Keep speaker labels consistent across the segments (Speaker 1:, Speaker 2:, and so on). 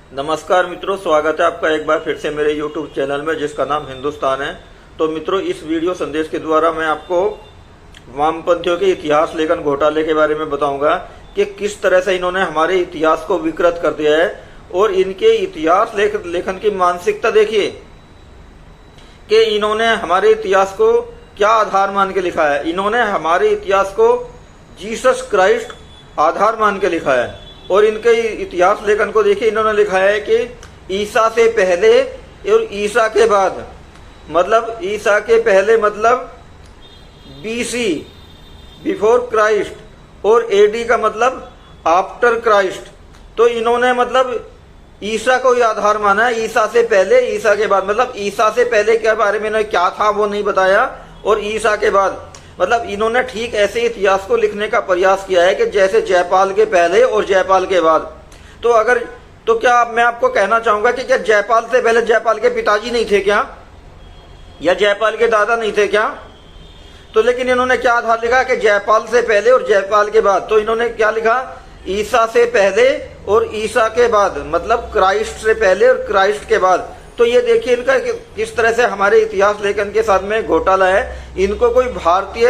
Speaker 1: नमस्कार मित्रों, स्वागत है आपका एक बार फिर से मेरे YouTube चैनल में जिसका नाम हिंदुस्तान है। तो मित्रों, इस वीडियो संदेश के द्वारा मैं आपको वामपंथियों के इतिहास लेखन घोटाले के बारे में बताऊंगा कि किस तरह से इन्होंने हमारे इतिहास को विकृत कर दिया है। और इनके इतिहास लेखन की मानसिकता देखिए कि इन्होंने हमारे इतिहास को क्या आधार मान के लिखा है। इन्होंने हमारे इतिहास को जीसस क्राइस्ट आधार मान के लिखा है। और इनके इतिहास लेखन को देखिए, इन्होंने लिखा है कि ईसा से पहले और ईसा के बाद, मतलब ईसा के पहले मतलब बीसी, बिफोर क्राइस्ट, और एडी का मतलब आफ्टर क्राइस्ट। तो इन्होंने मतलब ईसा को ही आधार माना है, ईसा से पहले ईसा के बाद। मतलब ईसा से पहले के बारे में इन्होंने क्या था वो नहीं बताया, और ईसा के बाद मतलब इन्होंने ठीक ऐसे इतिहास को लिखने का प्रयास किया है कि जैसे जयपाल के पहले और जयपाल के बाद। तो क्या मैं आपको कहना चाहूंगा कि क्या जयपाल से पहले जयपाल के पिताजी नहीं थे क्या, या जयपाल के दादा नहीं थे क्या? तो लेकिन इन्होंने क्या आधार लिखा कि जयपाल से पहले और जयपाल के बाद। तो इन्होंने क्या लिखा, ईसा से पहले और ईसा के बाद, मतलब क्राइस्ट से पहले और क्राइस्ट के बाद। तो ये देखिए इनका किस तरह से हमारे इतिहास लेखन के साथ में घोटाला है। इनको कोई भारतीय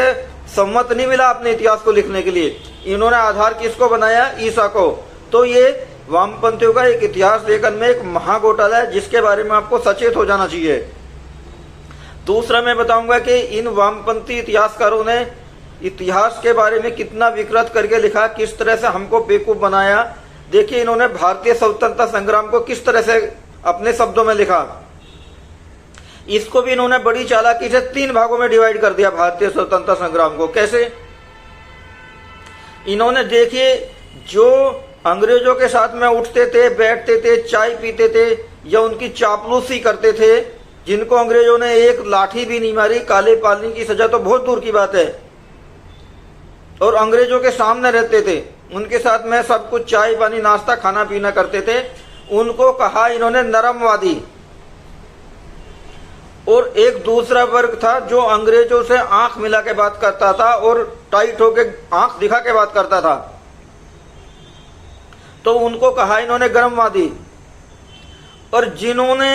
Speaker 1: सम्मत नहीं मिला अपने इतिहास को लिखने के लिए। इन्होंने आधार किसको बनाया, ईसा को। तो ये वामपंथियों का एक इतिहास लेखन में एक महाघोटाला है, जिसके बारे में आपको सचेत हो जाना चाहिए। दूसरा मैं बताऊंगा कि इन वामपंथी इतिहासकारों ने इतिहास के बारे में कितना विकृत करके लिखा, किस तरह से हमको बेवकूफ बनाया। देखिए इन्होंने भारतीय स्वतंत्रता संग्राम को किस तरह से अपने शब्दों में लिखा। इसको भी इन्होंने बड़ी चालाकी से 3 भागों में डिवाइड कर दिया, भारतीय स्वतंत्रता संग्राम को। कैसे? इन्होंने देखिए जो अंग्रेजों के साथ में उठते थे, बैठते थे, चाय पीते थे, या उनकी चापलूसी करते थे, जिनको अंग्रेजों ने एक लाठी भी नहीं मारी, काले पानी की सजा तो बहुत दूर की बात है, और अंग्रेजों के सामने रहते थे, उनके साथ में सब कुछ चाय पानी नाश्ता खाना पीना करते थे, उनको कहा इन्होंने नरमवादी। और एक दूसरा वर्ग था जो अंग्रेजों से आंख मिला के बात करता था और टाइट होके आंख दिखा के बात करता था, तो उनको कहा इन्होंने गर्मवादी। और जिन्होंने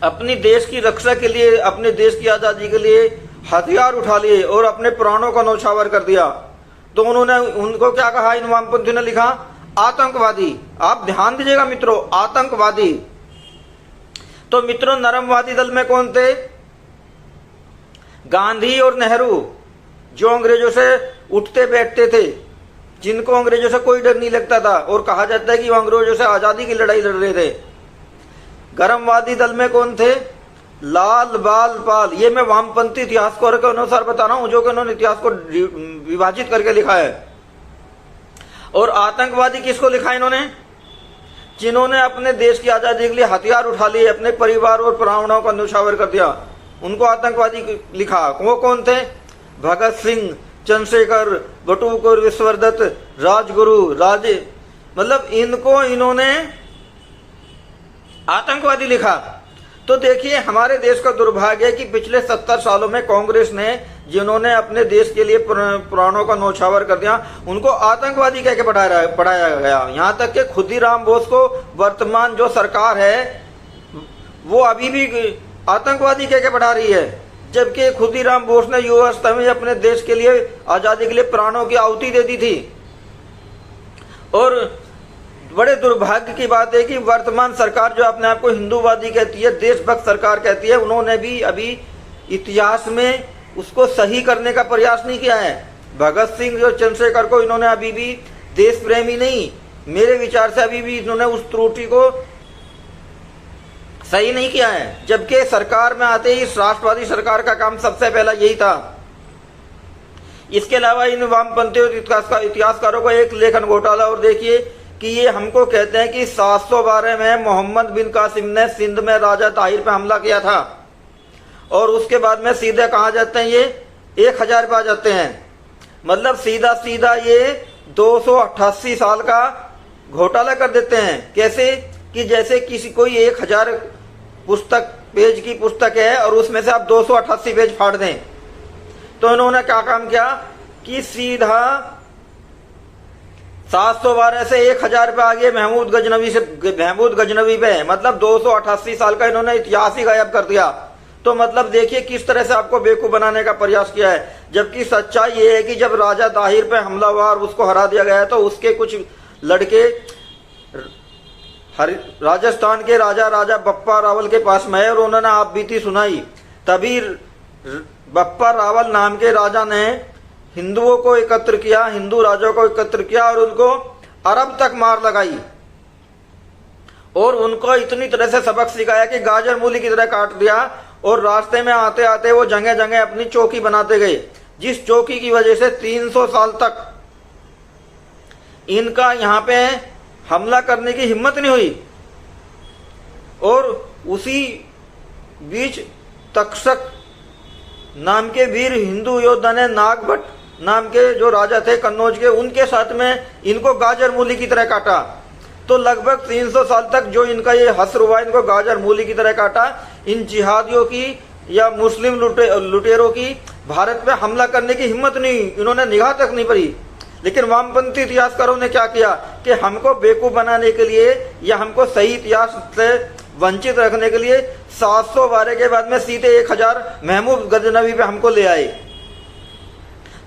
Speaker 1: अपनी देश की रक्षा के लिए, अपने देश की आजादी के लिए हथियार उठा लिए और अपने प्राणों का न्यौछावर कर दिया, तो उनको क्या कहा, इन वामपंथियों ने लिखा आतंकवादी। आप ध्यान दीजिएगा मित्रों, आतंकवादी। तो मित्रों, नरमवादी दल में कौन थे? गांधी और नेहरू, जो अंग्रेजों से उठते बैठते थे, जिनको अंग्रेजों से कोई डर नहीं लगता था, और कहा जाता है कि वो अंग्रेजों से आजादी की लड़ाई लड़ रहे थे। गर्मवादी दल में कौन थे? लाल बाल पाल। ये मैं वामपंथी इतिहासकारों के अनुसार बता रहा हूं, जो कि उन्होंने इतिहास को विभाजित करके लिखा है। और आतंकवादी किसको लिखा इन्होंने? जिन्होंने अपने देश की आजादी के लिए हथियार उठा लिए, अपने परिवार और प्राणों का न्यौछावर कर दिया, उनको आतंकवादी लिखा। वो कौन थे? भगत सिंह, चंद्रशेखर, बटुक, विश्वदत्त, राजगुरु, राजे, मतलब इनको इन्होंने आतंकवादी लिखा। तो देखिए हमारे देश का दुर्भाग्य है कि पिछले 70 सालों में कांग्रेस ने, जिन्होंने अपने देश के लिए प्राणों का न्यौछावर कर दिया, उनको आतंकवादी कह के पढ़ाया गया। यहाँ तक कि खुदीराम बोस को वर्तमान जो सरकार है वो अभी भी आतंकवादी कह के पढ़ा रही है, जबकि खुदीराम बोस ने युवा अवस्था में अपने देश के लिए, आजादी के लिए प्राणों की आहुति दे दी थी। और बड़े दुर्भाग्य की बात है कि वर्तमान सरकार जो अपने आप को हिंदूवादी कहती है, देशभक्त सरकार कहती है, उन्होंने भी अभी इतिहास में उसको सही करने का प्रयास नहीं किया है। भगत सिंह और चंद्रशेखर को इन्होंने अभी भी देश प्रेमी नहीं, मेरे विचार से अभी भी इन्होंने उस त्रुटि को सही नहीं किया है। जबकि सरकार में आते ही राष्ट्रवादी सरकार का काम सबसे पहला यही था। इसके अलावा इन वामपंथी इतिहासकारों का एक लेखन घोटाला और देखिए कि ये हमको कहते हैं कि 712 में मोहम्मद बिन कासिम ने सिंध में राजा ताहिर पे हमला किया था, और उसके बाद में सीधे कहाँ जाते हैं, ये 1000 पे आ जाते हैं। मतलब सीधा सीधा ये 288 साल का घोटाला कर देते हैं। कैसे? कि जैसे किसी कोई 1000 पेज की पुस्तक है और उसमें से आप 288 पेज फाड़ दें। तो इन्होंने क्या काम किया कि सीधा 712 से 1000 पे आ गए महमूद गजनवी पे, मतलब 288 साल का इन्होंने इतिहास ही गायब कर दिया। तो मतलब देखिए किस तरह से आपको बेवकूफ बनाने का प्रयास किया है, जबकि सच्चाई ये है कि जब राजा दाहिर पे हमलावर उसको हरा दिया गया तो उसके कुछ लड़के राजस्थान के राजा बप्पा रावल के पास में है और उन्होंने आप बीती सुनाई। तभी बप्पा रावल नाम के राजा ने हिंदुओं को एकत्र किया, हिंदू राजाओं को एकत्र किया और उनको अरब तक मार लगाई और उनको इतनी तरह से सबक सिखाया कि गाजर मूली की तरह काट दिया। और रास्ते में आते आते वो जगह जगह अपनी चौकी बनाते गए, जिस चौकी की वजह से 300 साल तक इनका यहाँ पे हमला करने की हिम्मत नहीं हुई। और उसी बीच तक्षक नाम के वीर हिंदू योद्धा ने नागभट्ट नाम के जो राजा थे कन्नौज के, उनके साथ में इनको गाजर मूली की तरह काटा। तो लगभग 300 साल तक जो इनका ये हसर हुआ, इनको गाजर मूली की तरह काटा। इन जिहादियों की या मुस्लिम लुटेरों की भारत पे हमला करने की हिम्मत नहीं, इन्होंने निगाह तक नहीं पड़ी। लेकिन वामपंथी इतिहासकारों ने क्या किया कि हमको बेवकूफ बनाने के लिए या हमको सही इतिहास से वंचित रखने के लिए 712 के बाद में सीधे 1000 महमूद गजनवी पे हमको ले आए।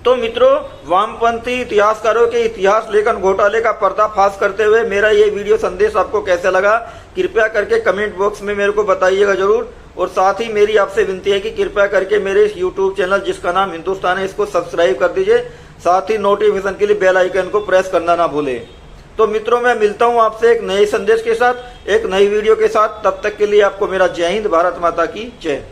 Speaker 1: तो मित्रों, वामपंथी इतिहासकारों के इतिहास लेखन घोटाले का पर्दाफाश करते हुए मेरा ये वीडियो संदेश आपको कैसे लगा, कृपया करके कमेंट बॉक्स में मेरे को बताइएगा जरूर। और साथ ही मेरी आपसे विनती है कि कृपया करके मेरे इस यूट्यूब चैनल जिसका नाम हिंदुस्तान है इसको सब्सक्राइब कर दीजिए, साथ ही नोटिफिकेशन के लिए बेल आइकन को प्रेस करना ना भूलें। तो मित्रों, मैं मिलता हूं आपसे एक नए संदेश के साथ, एक नई वीडियो के साथ। तब तक के लिए आपको मेरा जय हिंद, भारत माता की जय।